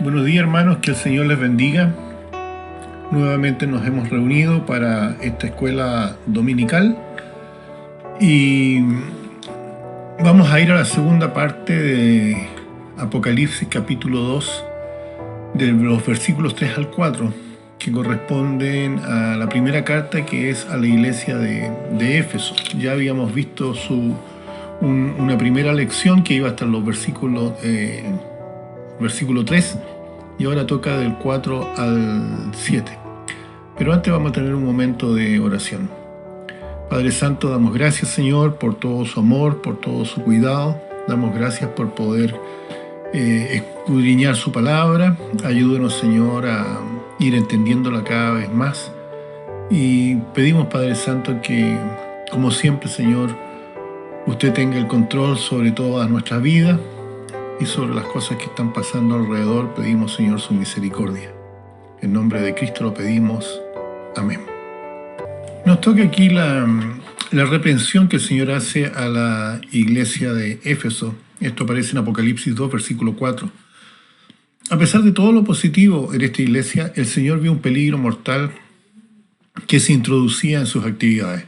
Buenos días, hermanos, que el Señor les bendiga. Nuevamente nos hemos reunido para esta escuela dominical y vamos a ir a la segunda parte de Apocalipsis capítulo 2, de los versículos 3 al 4, que corresponden a la primera carta, que es a la iglesia de Éfeso. Ya habíamos visto una primera lección que iba hasta los versículo 3, y ahora toca del 4 al 7. Pero antes vamos a tener un momento de oración. Padre Santo, damos gracias, Señor, por todo su amor, por todo su cuidado. Damos gracias por poder escudriñar su palabra. Ayúdenos, Señor, a ir entendiéndola cada vez más. Y pedimos, Padre Santo, que, como siempre, Señor, usted tenga el control sobre toda nuestra vida y sobre las cosas que están pasando alrededor. Pedimos, Señor, su misericordia. En nombre de Cristo lo pedimos. Amén. Nos toca aquí la reprensión que el Señor hace a la iglesia de Éfeso. Esto aparece en Apocalipsis 2, versículo 4. A pesar de todo lo positivo en esta iglesia, el Señor vio un peligro mortal que se introducía en sus actividades.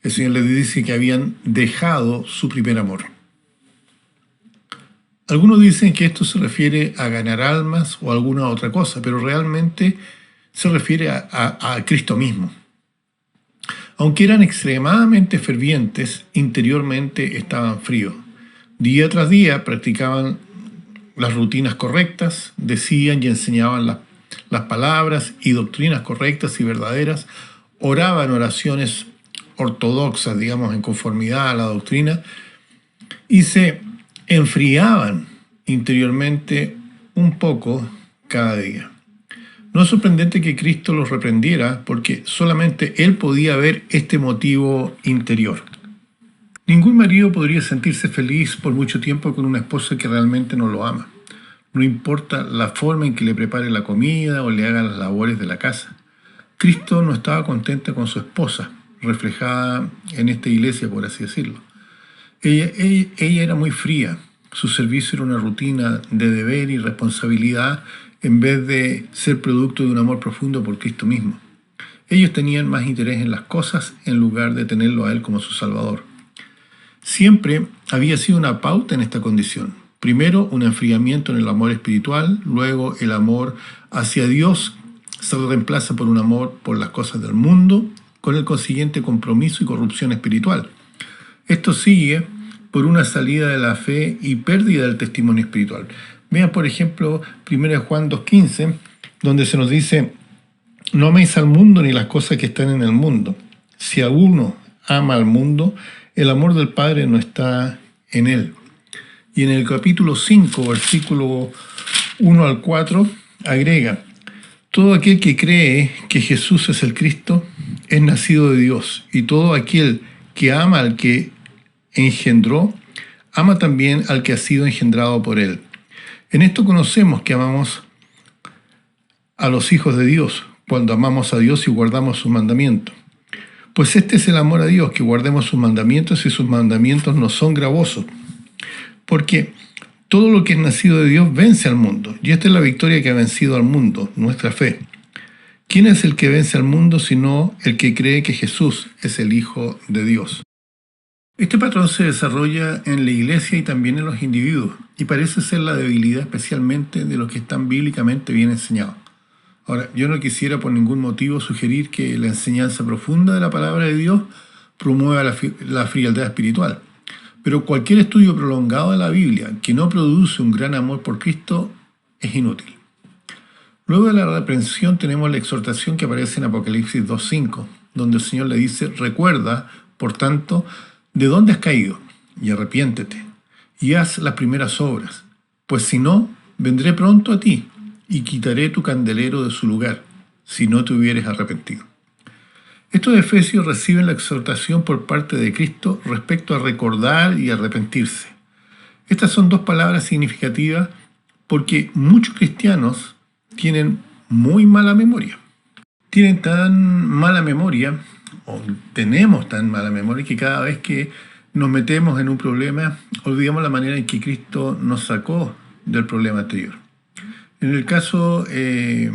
El Señor les dice que habían dejado su primer amor. Algunos dicen que esto se refiere a ganar almas o alguna otra cosa, pero realmente se refiere a Cristo mismo. Aunque eran extremadamente fervientes, interiormente estaban fríos. Día tras día practicaban las rutinas correctas, decían y enseñaban las palabras y doctrinas correctas y verdaderas, oraban oraciones ortodoxas, digamos, en conformidad a la doctrina, y se enfriaban interiormente un poco cada día. No es sorprendente que Cristo los reprendiera, porque solamente Él podía ver este motivo interior. Ningún marido podría sentirse feliz por mucho tiempo con una esposa que realmente no lo ama. No importa la forma en que le prepare la comida o le haga las labores de la casa. Cristo no estaba contento con su esposa, reflejada en esta iglesia, por así decirlo. Ella era muy fría. Su servicio era una rutina de deber y responsabilidad en vez de ser producto de un amor profundo por Cristo mismo. Ellos tenían más interés en las cosas en lugar de tenerlo a Él como su Salvador. Siempre había sido una pauta en esta condición. Primero, un enfriamiento en el amor espiritual, luego el amor hacia Dios se reemplaza por un amor por las cosas del mundo, con el consiguiente compromiso y corrupción espiritual. Esto sigue por una salida de la fe y pérdida del testimonio espiritual. Vean, por ejemplo, 1 Juan 2:15, donde se nos dice: no améis al mundo ni las cosas que están en el mundo. Si alguno ama al mundo, el amor del Padre no está en él. Y en el capítulo 5, versículo 1 al 4, agrega: todo aquel que cree que Jesús es el Cristo es nacido de Dios, y todo aquel que ama al que engendró, ama también al que ha sido engendrado por él. En esto conocemos que amamos a los hijos de Dios, cuando amamos a Dios y guardamos sus mandamientos. Pues este es el amor a Dios, que guardemos sus mandamientos, y sus mandamientos no son gravosos. Porque todo lo que es nacido de Dios vence al mundo, y esta es la victoria que ha vencido al mundo, nuestra fe. ¿Quién es el que vence al mundo sino el que cree que Jesús es el Hijo de Dios? Este patrón se desarrolla en la iglesia y también en los individuos, y parece ser la debilidad especialmente de los que están bíblicamente bien enseñados. Ahora, yo no quisiera por ningún motivo sugerir que la enseñanza profunda de la palabra de Dios promueva la frialdad espiritual, pero cualquier estudio prolongado de la Biblia que no produce un gran amor por Cristo es inútil. Luego de la reprensión tenemos la exhortación que aparece en Apocalipsis 2:5, donde el Señor le dice: recuerda, por tanto, de dónde has caído, y arrepiéntete, y haz las primeras obras, pues si no, vendré pronto a ti, y quitaré tu candelero de su lugar, si no te hubieres arrepentido. Estos efesios reciben la exhortación por parte de Cristo respecto a recordar y arrepentirse. Estas son dos palabras significativas porque muchos cristianos tienen muy mala memoria. Tienen tan mala memoria, o tenemos tan mala memoria, que cada vez que nos metemos en un problema, olvidamos la manera en que Cristo nos sacó del problema anterior. En el caso de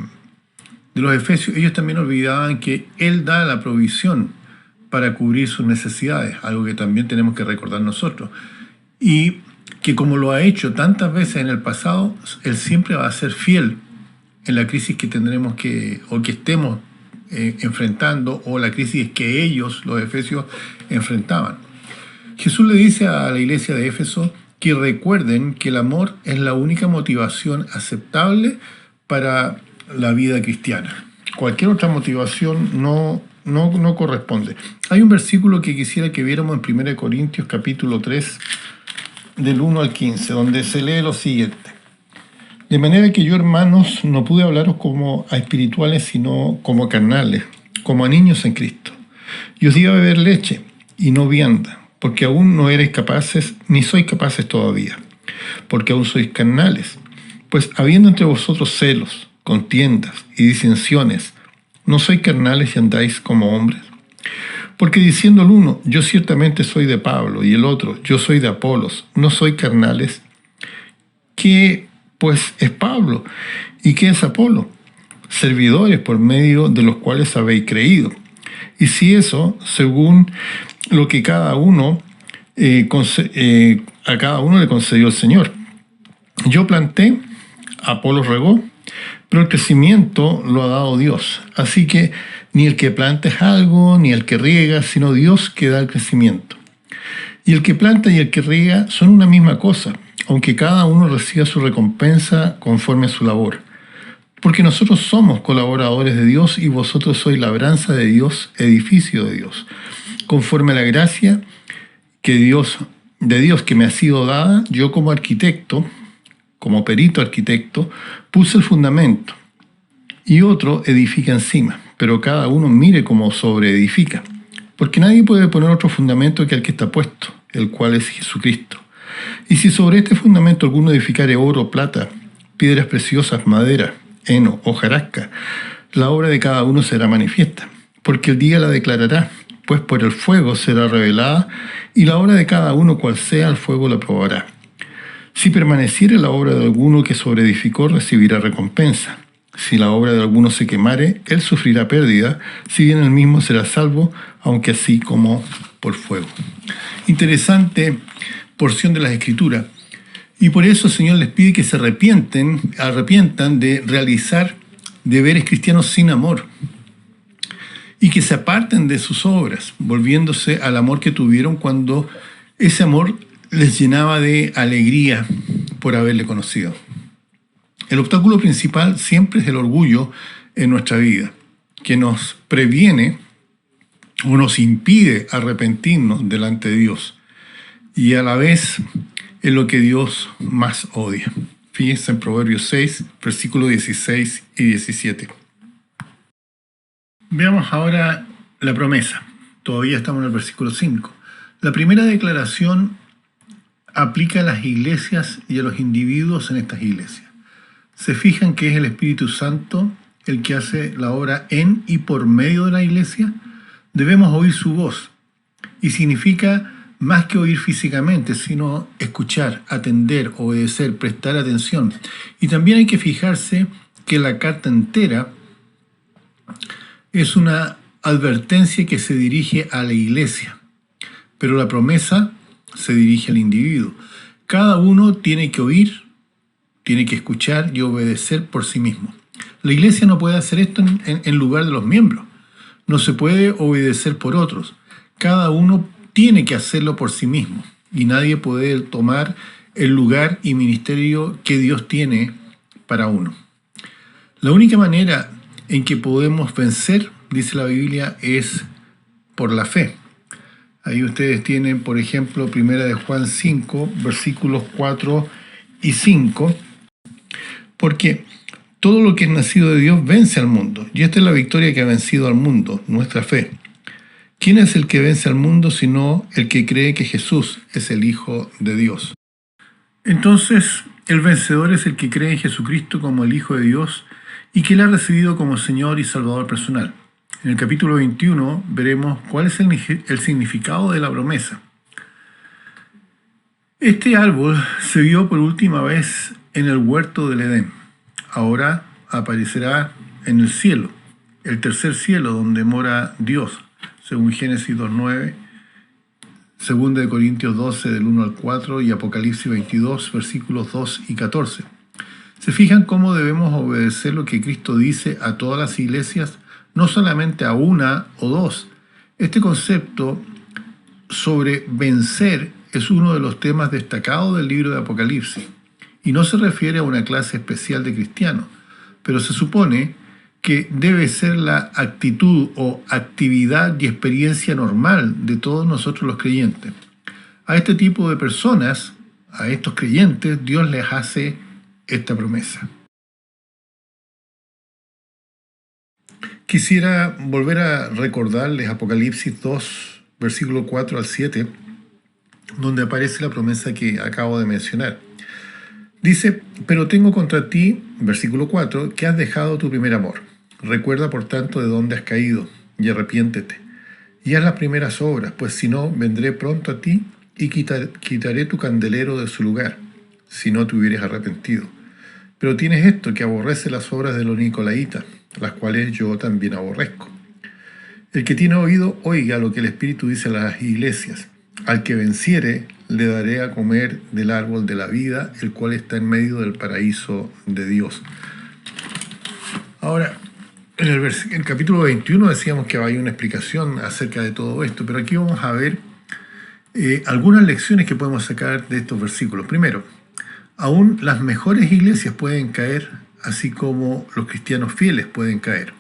los efesios, ellos también olvidaban que Él da la provisión para cubrir sus necesidades, algo que también tenemos que recordar nosotros. Y que como lo ha hecho tantas veces en el pasado, Él siempre va a ser fiel en la crisis que tendremos o que estemos enfrentando, o la crisis que ellos, los efesios, enfrentaban. Jesús le dice a la iglesia de Éfeso que recuerden que el amor es la única motivación aceptable para la vida cristiana. Cualquier otra motivación no corresponde. Hay un versículo que quisiera que viéramos en 1 Corintios capítulo 3, del 1 al 15, donde se lee lo siguiente. De manera que yo, hermanos, no pude hablaros como a espirituales, sino como a carnales, como a niños en Cristo. Y os di a beber leche y no vianda, porque aún no erais capaces, ni sois capaces todavía, porque aún sois carnales. Pues habiendo entre vosotros celos, contiendas y disensiones, ¿no sois carnales y andáis como hombres? Porque diciendo el uno, yo ciertamente soy de Pablo, y el otro, yo soy de Apolos, ¿no soy carnales? ¿Qué pues es Pablo? ¿Y qué es Apolo? Servidores por medio de los cuales habéis creído. Y si eso, según lo que cada uno a cada uno le concedió el Señor. Yo planté, Apolo regó, pero el crecimiento lo ha dado Dios. Así que ni el que planta es algo, ni el que riega, sino Dios que da el crecimiento. Y el que planta y el que riega son una misma cosa, aunque cada uno reciba su recompensa conforme a su labor. Porque nosotros somos colaboradores de Dios y vosotros sois labranza de Dios, edificio de Dios, conforme a la gracia de Dios que me ha sido dada. Yo como arquitecto, como perito arquitecto, puse el fundamento y otro edifica encima, pero cada uno mire cómo sobreedifica. Porque nadie puede poner otro fundamento que el que está puesto, el cual es Jesucristo. Y si sobre este fundamento alguno edificare oro, plata, piedras preciosas, madera, heno, hojarasca, la obra de cada uno será manifiesta, porque el día la declarará, pues por el fuego será revelada, y la obra de cada uno, cual sea, el fuego la probará. Si permaneciere la obra de alguno que sobreedificó, recibirá recompensa. Si la obra de alguno se quemare, él sufrirá pérdida, si bien él mismo será salvo, aunque así como por fuego. Interesante porción de las Escrituras. Y por eso el Señor les pide que se arrepientan de realizar deberes cristianos sin amor y que se aparten de sus obras, volviéndose al amor que tuvieron cuando ese amor les llenaba de alegría por haberle conocido. El obstáculo principal siempre es el orgullo en nuestra vida, que nos previene o nos impide arrepentirnos delante de Dios, y a la vez es lo que Dios más odia. Fíjense en Proverbios 6, versículos 16 y 17. Veamos ahora la promesa. Todavía estamos en el versículo 5. La primera declaración aplica a las iglesias y a los individuos en estas iglesias. Se fijan que es el Espíritu Santo el que hace la obra en y por medio de la iglesia. Debemos oír su voz, y significa más que oír físicamente, sino escuchar, atender, obedecer, prestar atención. Y también hay que fijarse que la carta entera es una advertencia que se dirige a la iglesia, pero la promesa se dirige al individuo. Cada uno tiene que oír, tiene que escuchar y obedecer por sí mismo. La iglesia no puede hacer esto en lugar de los miembros. No se puede obedecer por otros. Cada uno tiene que hacerlo por sí mismo, y nadie puede tomar el lugar y ministerio que Dios tiene para uno. La única manera en que podemos vencer, dice la Biblia, es por la fe. Ahí ustedes tienen, por ejemplo, 1 de Juan 5, versículos 4 y 5, porque todo lo que es nacido de Dios vence al mundo, y esta es la victoria que ha vencido al mundo, nuestra fe. ¿Quién es el que vence al mundo sino el que cree que Jesús es el Hijo de Dios? Entonces, el vencedor es el que cree en Jesucristo como el Hijo de Dios y que Él ha recibido como Señor y Salvador personal. En el capítulo 21 veremos cuál es el significado de la promesa. Este árbol se vio por última vez en el huerto del Edén. ahora aparecerá en el cielo, el tercer cielo donde mora Dios, según Génesis 2:9, 2 de Corintios 12, del 1 al 4 y Apocalipsis 22, versículos 2 y 14. ¿Se fijan cómo debemos obedecer lo que Cristo dice a todas las iglesias, no solamente a una o dos? Este concepto sobre vencer es uno de los temas destacados del libro de Apocalipsis y no se refiere a una clase especial de cristianos, pero se supone que debe ser la actitud o actividad y experiencia normal de todos nosotros los creyentes. A este tipo de personas, a estos creyentes, Dios les hace esta promesa. Quisiera volver a recordarles Apocalipsis 2, versículo 4 al 7, donde aparece la promesa que acabo de mencionar. Dice, pero tengo contra ti, versículo 4, que has dejado tu primer amor. Recuerda, por tanto, de dónde has caído, y arrepiéntete. Y haz las primeras obras, pues si no, vendré pronto a ti y quitaré tu candelero de su lugar, si no te hubieres arrepentido. Pero tienes esto, que aborrece las obras de los nicolaítas, las cuales yo también aborrezco. El que tiene oído, oiga lo que el Espíritu dice a las iglesias. Al que venciere, le daré a comer del árbol de la vida, el cual está en medio del paraíso de Dios. Ahora, en el capítulo 21 decíamos que hay una explicación acerca de todo esto, pero aquí vamos a ver algunas lecciones que podemos sacar de estos versículos. Primero, aún las mejores iglesias pueden caer, así como los cristianos fieles pueden caer.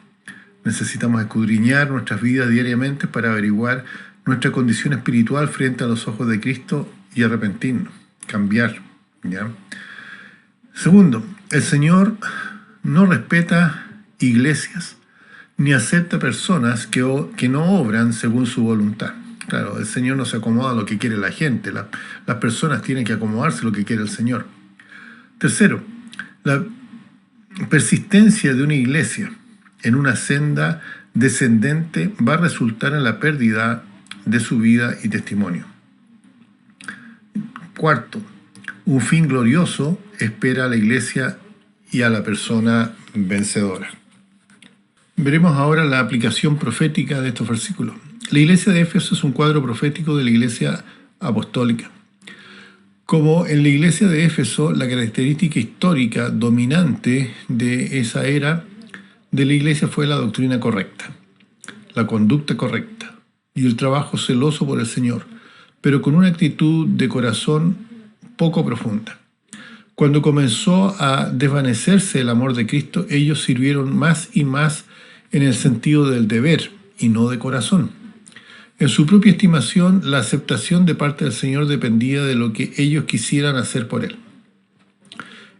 Necesitamos escudriñar nuestras vidas diariamente para averiguar nuestra condición espiritual frente a los ojos de Cristo y arrepentirnos, cambiar, ¿ya? Segundo, el Señor no respeta iglesias ni acepta personas que no obran según su voluntad. Claro, el Señor no se acomoda a lo que quiere la gente, las personas tienen que acomodarse a lo que quiere el Señor. Tercero, la persistencia de una iglesia en una senda descendente va a resultar en la pérdida de su vida y testimonio. Cuarto, un fin glorioso espera a la iglesia y a la persona vencedora. Veremos ahora la aplicación profética de estos versículos. La iglesia de Éfeso es un cuadro profético de la iglesia apostólica. Como en la iglesia de Éfeso, la característica histórica dominante de esa era de la iglesia fue la doctrina correcta, la conducta correcta y el trabajo celoso por el Señor, pero con una actitud de corazón poco profunda. Cuando comenzó a desvanecerse el amor de Cristo, ellos sirvieron más y más en el sentido del deber y no de corazón. En su propia estimación, la aceptación de parte del Señor dependía de lo que ellos quisieran hacer por Él.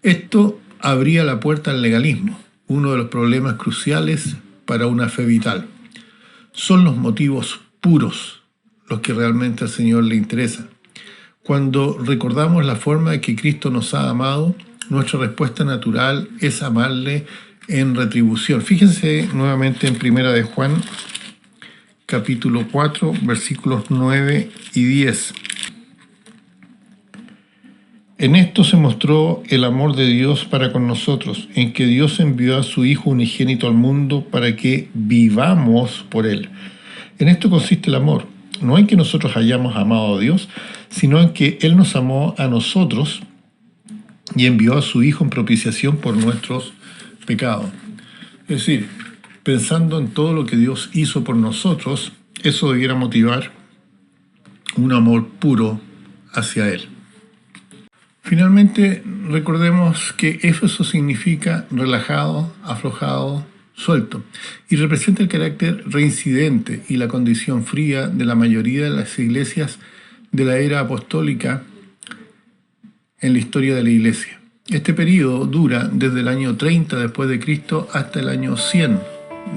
Esto abría la puerta al legalismo, uno de los problemas cruciales para una fe vital. Son los motivos puros los que realmente al Señor le interesan. Cuando recordamos la forma en que Cristo nos ha amado, nuestra respuesta natural es amarle en retribución. Fíjense nuevamente en 1 de Juan, capítulo 4, versículos 9 y 10. En esto se mostró el amor de Dios para con nosotros, en que Dios envió a su Hijo unigénito al mundo para que vivamos por Él. En esto consiste el amor, no en que nosotros hayamos amado a Dios, sino en que Él nos amó a nosotros y envió a su Hijo en propiciación por nuestros pecados. Es decir, pensando en todo lo que Dios hizo por nosotros, eso debiera motivar un amor puro hacia Él. Finalmente, recordemos que Éfeso significa relajado, aflojado, suelto, y representa el carácter reincidente y la condición fría de la mayoría de las iglesias de la era apostólica en la historia de la iglesia. Este periodo dura desde el año 30 después de Cristo hasta el año 100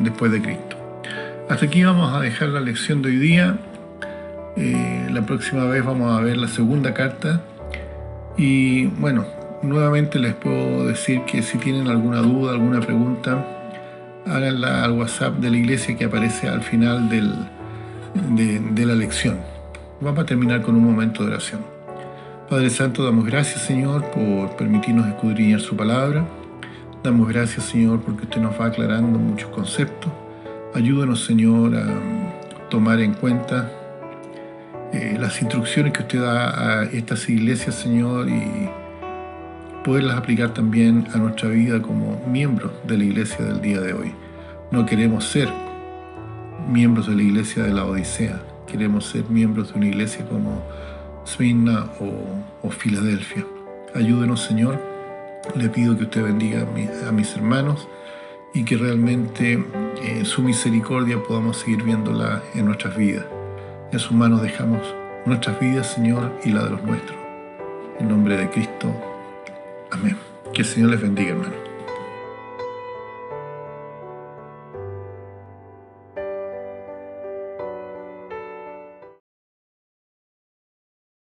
después de Cristo. Hasta aquí vamos a dejar la lección de hoy día. La próxima vez vamos a ver la segunda carta. Y bueno, nuevamente les puedo decir que si tienen alguna duda, alguna pregunta, háganla al WhatsApp de la iglesia que aparece al final de la lección. Vamos a terminar con un momento de oración. Padre Santo, damos gracias, Señor, por permitirnos escudriñar su palabra. Damos gracias, Señor, porque usted nos va aclarando muchos conceptos. Ayúdanos, Señor, a tomar en cuenta las instrucciones que usted da a estas iglesias, Señor, y poderlas aplicar también a nuestra vida como miembros de la iglesia del día de hoy. No queremos ser miembros de la iglesia de la Odisea, queremos ser miembros de una iglesia como Smyrna o Filadelfia. Ayúdenos, Señor. Le pido que usted bendiga a mis hermanos y que realmente su misericordia podamos seguir viéndola en nuestras vidas. En sus manos dejamos nuestras vidas, Señor, y la de los nuestros. En nombre de Cristo. Amén. Que el Señor les bendiga, hermano.